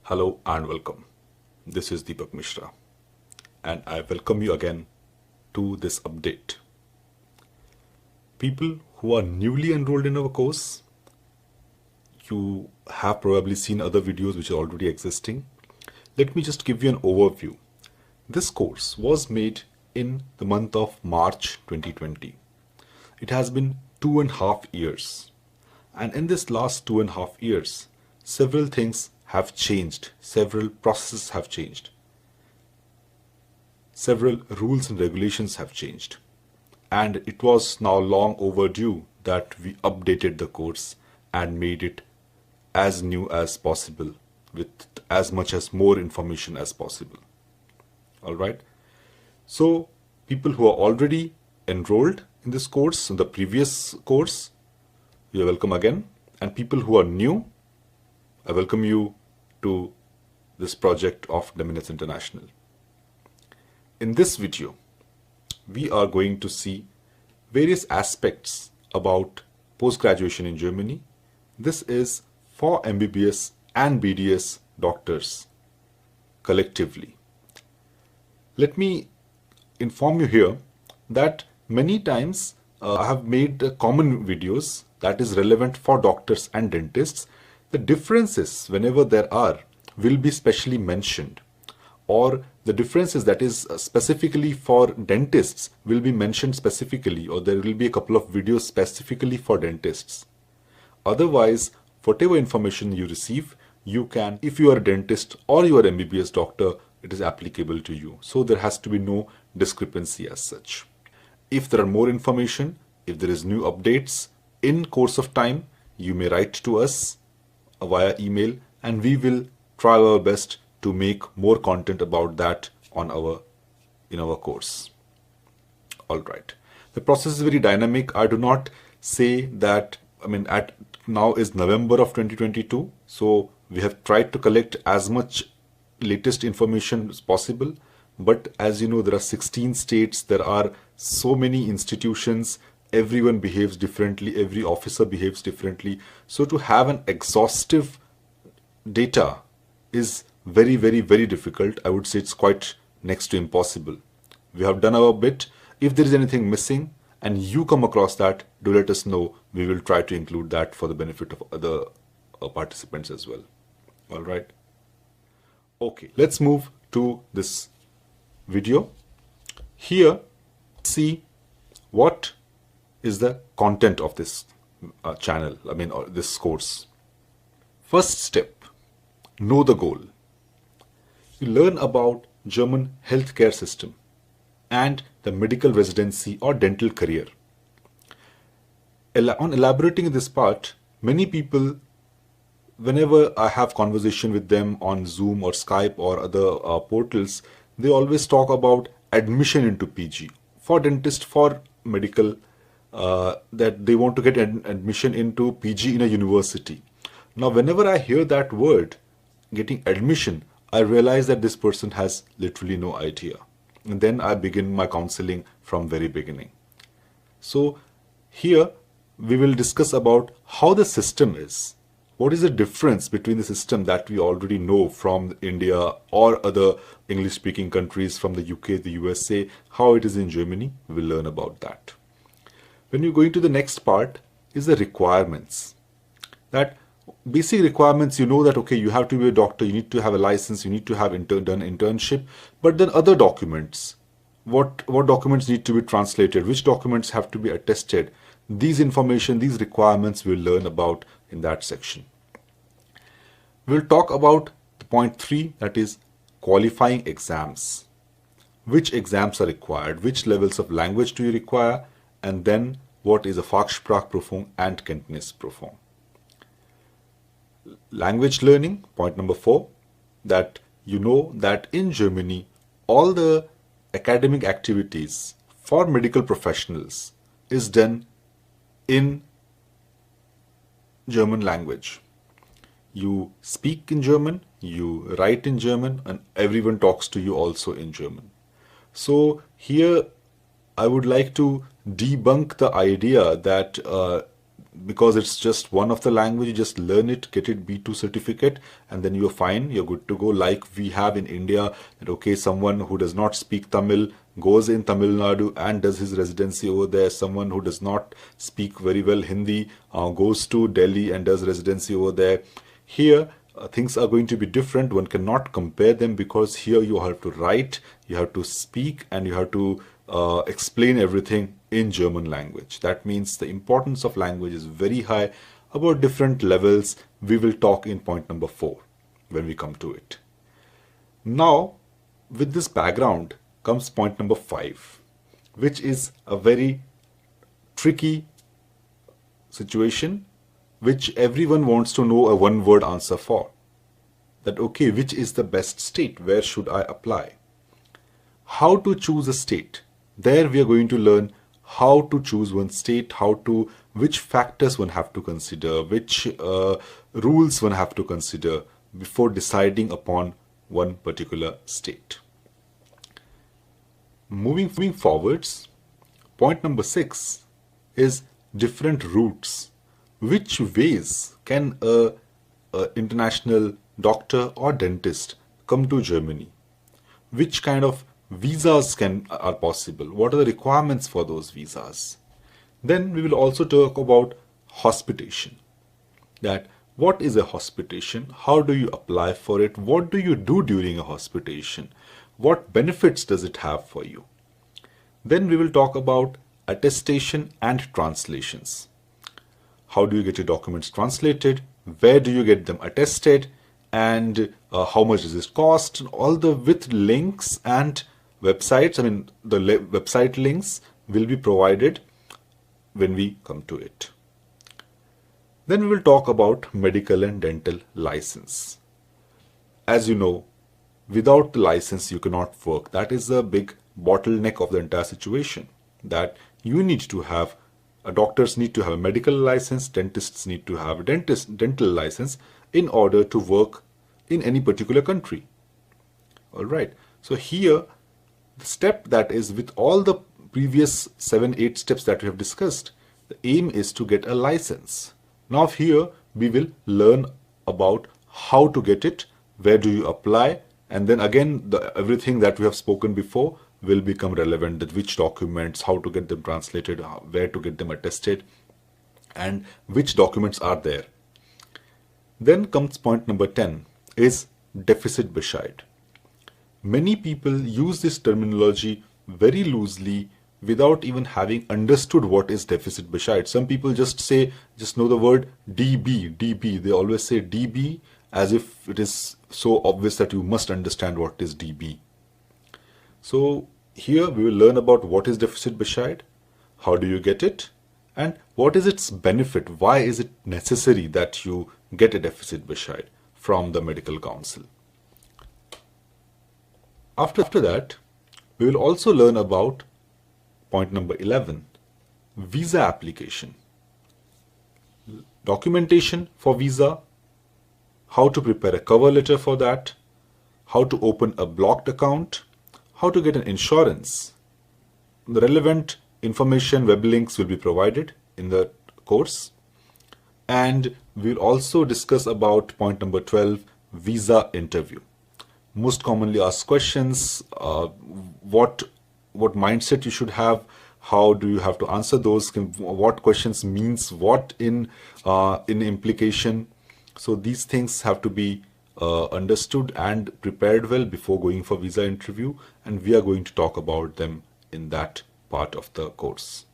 Hello and welcome. This is Deepak Mishra and I welcome you again to this update. People who are newly enrolled in our course, you have probably seen other videos which are already existing. Let me just give you an overview. This course was made in the month of March 2020. It has been 2.5 years. And in this last 2.5 years, several things have changed, several processes have changed, several rules and regulations have changed, and it was now long overdue that we updated the course and made it as new as possible with as much as more information as possible. Alright, so people who are already enrolled in this course, in the previous course, you are welcome again, and people who are new, I welcome you to this project of Deminets International. In this video, we are going to see various aspects about post-graduation in Germany. This is for MBBS and BDS doctors collectively. Let me inform you here that many times I have made common videos that is relevant for doctors and dentists. The differences, whenever there are, will be specially mentioned, or the differences that is specifically for dentists will be mentioned specifically, or there will be a couple of videos specifically for dentists. Otherwise, whatever information you receive, you can, if you are a dentist or you are an MBBS doctor, it is applicable to you. So there has to be no discrepancy as such. If there are more information, if there is new updates in course of time, you may write to us via email and we will try our best to make more content about that on in our course. Alright. The process is very dynamic. I do not say that, at now is November of 2022. So we have tried to collect as much latest information as possible. But as you know, there are 16 states, there are so many institutions, everyone behaves differently, every officer behaves differently. So to have an exhaustive data is very, very, very difficult. I would say it's quite next to impossible. We have done our bit. If there is anything missing and you come across that, do let us know. We will try to include that for the benefit of other participants as well. All right. Okay, let's move to this video. Here, see what is the content of this channel, or this course. First step, know the goal. You learn about German healthcare system and the medical residency or dental career. On elaborating this part, many people, whenever I have conversation with them on Zoom or Skype or other portals, they always talk about admission into PG. For dentist, for medical, that they want to get an admission into PG in a university. Now, whenever I hear that word, getting admission, I realize that this person has literally no idea. And then I begin my counseling from very beginning. So here we will discuss about how the system is. What is the difference between the system that we already know from India or other English-speaking countries, from the UK, the USA, how it is in Germany? We will learn about that. When you go into the next part is the requirements. That basic requirements, you know that, okay, you have to be a doctor, you need to have a license, you need to have done internship, but then other documents. What documents need to be translated? Which documents have to be attested? These information, these requirements we'll learn about in that section. We'll talk about the point 3, that is qualifying exams. Which exams are required? Which levels of language do you require? And then what is a Fachsprachprüfung and Kenntnisprüfung? Language learning, point number 4, that you know that in Germany, all the academic activities for medical professionals is done in German language. You speak in German, you write in German, and everyone talks to you also in German. So here I would like to debunk the idea that because it's just one of the language, you just learn it, get it B2 certificate, and then you're fine, you're good to go. Like we have in India, that okay, someone who does not speak Tamil goes in Tamil Nadu and does his residency over there. Someone who does not speak very well Hindi goes to Delhi and does residency over there. Here, things are going to be different. One cannot compare them because here you have to write, you have to speak, and you have to explain everything in German language. That means the importance of language is very high. About different levels, we will talk in point number 4 when we come to it. Now, with this background comes point number 5, which is a very tricky situation which everyone wants to know a one-word answer for. That okay, which is the best state? Where should I apply? How to choose a state? There we are going to learn how to choose one state, which factors one have to consider, which rules one have to consider before deciding upon one particular state. Moving forwards, point number 6 is different routes. Which ways can a international doctor or dentist come to Germany? Which kind of visas are possible? What are the requirements for those visas? Then we will also talk about hospitation. That what is a hospitation? How do you apply for it? What do you do during a hospitation? What benefits does it have for you? Then we will talk about attestation and translations. How do you get your documents translated? Where do you get them attested? And how much does it cost? All the with links and websites. I mean, the website links will be provided when we come to it. Then we will talk about medical and dental license. As you know, without the license you cannot work. That is a big bottleneck of the entire situation. That you need to have doctors need to have a medical license, dentists need to have a dental license in order to work in any particular country. All right. So here, the step that is with all the previous 7-8 steps that we have discussed, the aim is to get a license. Now here we will learn about how to get it, where do you apply, and then again everything that we have spoken before will become relevant, that which documents, how to get them translated, where to get them attested, and which documents are there. Then comes point number 10 is Defizitbescheid. Many people use this terminology very loosely without even having understood what is Defizitbescheid. Some people just know the word DB. They always say DB as if it is so obvious that you must understand what is DB. So here we will learn about what is Defizitbescheid, how do you get it, and what is its benefit, why is it necessary that you get a Defizitbescheid from the medical council. After that, we will also learn about point number 11, visa application, documentation for visa, how to prepare a cover letter for that, how to open a blocked account, how to get an insurance. The relevant information, web links will be provided in the course. And we'll also discuss about point number 12, visa interview. Most commonly asked questions, what mindset you should have, how do you have to answer those, what questions means what in implication. So these things have to be understood and prepared well before going for visa interview, and we are going to talk about them in that part of the course.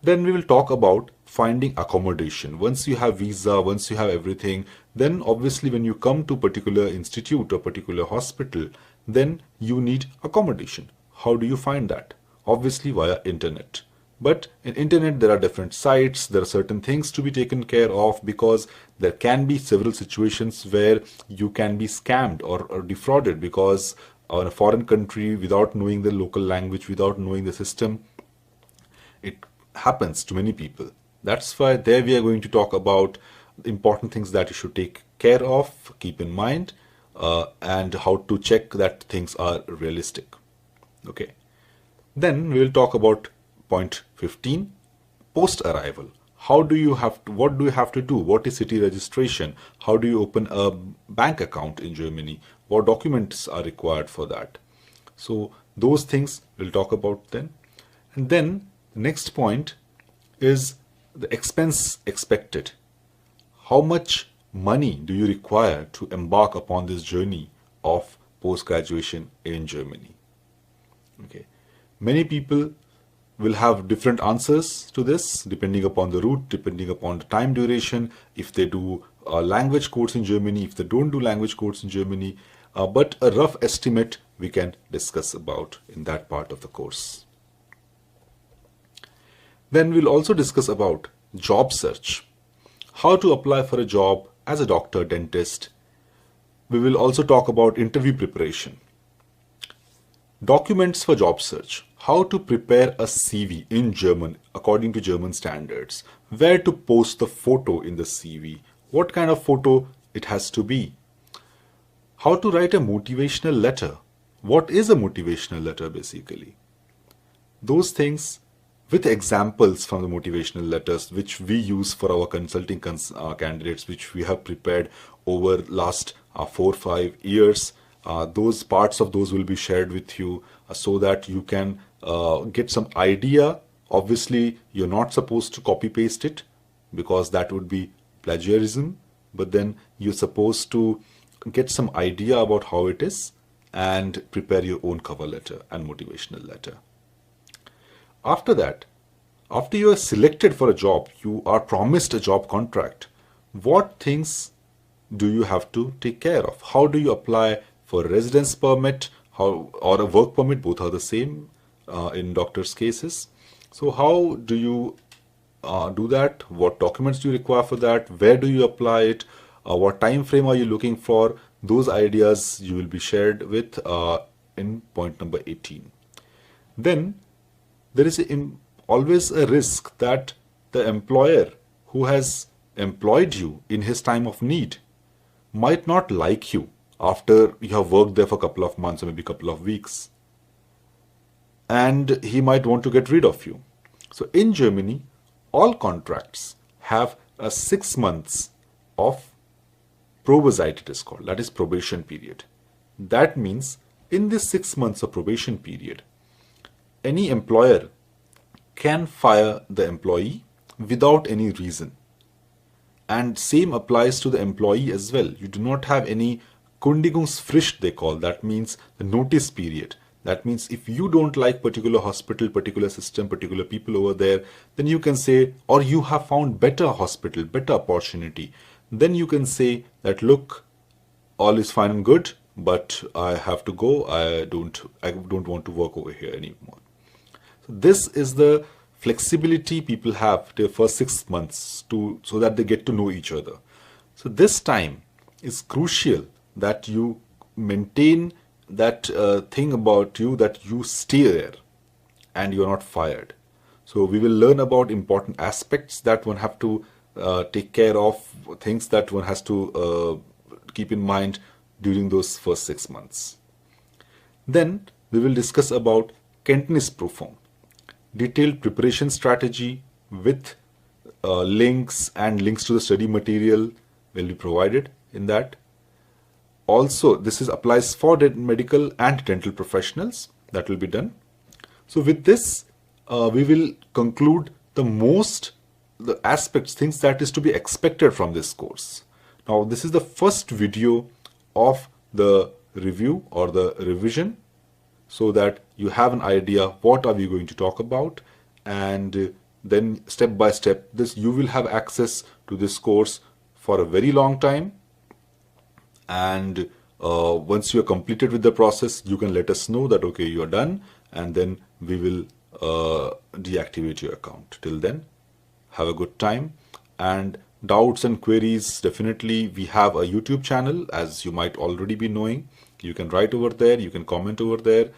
Then we will talk about finding accommodation. Once you have visa, once you have everything, then obviously when you come to particular institute or particular hospital, then you need accommodation. How do you find that? Obviously via internet. But in internet there are different sites, there are certain things to be taken care of, because there can be several situations where you can be scammed or defrauded, because in a foreign country, without knowing the local language, without knowing the system, it happens to many people. That's why there we are going to talk about the important things that you should take care of, keep in mind, and how to check that things are realistic. Okay. Then we will talk about point 15, post-arrival. How do you have to, what do you have to do? What is city registration? How do you open a bank account in Germany? What documents are required for that? So those things we'll talk about then. And then the next point is the expense expected. How much money do you require to embark upon this journey of post-graduation in Germany? Okay. Many people will have different answers to this depending upon the route, depending upon the time duration, if they do a language course in Germany, if they don't do language course in Germany, but a rough estimate we can discuss about in that part of the course. Then we'll also discuss about job search, how to apply for a job as a doctor, dentist. We will also talk about interview preparation. Documents for job search, how to prepare a CV in German according to German standards, where to post the photo in the CV, what kind of photo it has to be, how to write a motivational letter, what is a motivational letter basically. Those things with examples from the motivational letters which we use for our consulting candidates, which we have prepared over last 4 or 5 years. Those parts of those will be shared with you so that you can get some idea. Obviously, you're not supposed to copy paste it because that would be plagiarism, but then you're supposed to get some idea about how it is and prepare your own cover letter and motivational letter. After that, after you are selected for a job, you are promised a job contract. What things do you have to take care of? How do you apply for a residence permit or a work permit? Both are the same in doctors' cases. So how do you do that? What documents do you require for that? Where do you apply it? What time frame are you looking for? Those ideas you will be shared with in point number 18. Then there is always a risk that the employer who has employed you in his time of need might not like you after you have worked there for a couple of months or maybe a couple of weeks. And he might want to get rid of you. So in Germany, all contracts have a 6 months of Probezeit, it is called, that is probation period. That means in this 6 months of probation period, any employer can fire the employee without any reason. And same applies to the employee as well. You do not have any Kündigungsfrist, they call. That means the notice period. That means if you don't like particular hospital, particular system, particular people over there, then you can say, or you have found better hospital, better opportunity, then you can say that, look, all is fine and good, but I have to go. I don't want to work over here anymore. So this is the flexibility people have their first 6 months so that they get to know each other. So this time is crucial that you maintain that thing about you, that you stay there and you're not fired. So we will learn about important aspects that one have to take care of, things that one has to keep in mind during those first 6 months. Then we will discuss about Kenntnisprüfung, detailed preparation strategy with links to the study material will be provided in that. Also, this applies for medical and dental professionals. That will be done. So with this, we will conclude the aspects, things that is to be expected from this course. Now, this is the first video of the review or the revision, so that you have an idea what are we going to talk about, and then step by step you will have access to this course for a very long time. And once you are completed with the process, you can let us know that okay, you are done, and then we will deactivate your account. Till then, have a good time, and doubts and queries, definitely we have a YouTube channel, as you might already be knowing. You can write over there, you can comment over there,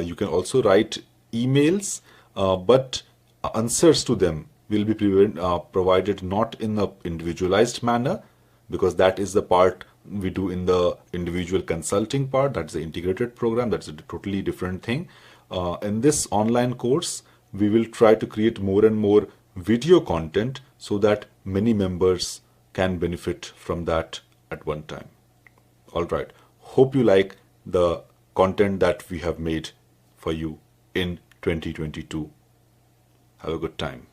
you can also write emails, but answers to them will be provided not in a individualized manner, because that is the part we do in the individual consulting part. That's the integrated program. That's a totally different thing. In this online course, we will try to create more and more video content so that many members can benefit from that at one time. All right. Hope you like the content that we have made for you in 2022. Have a good time.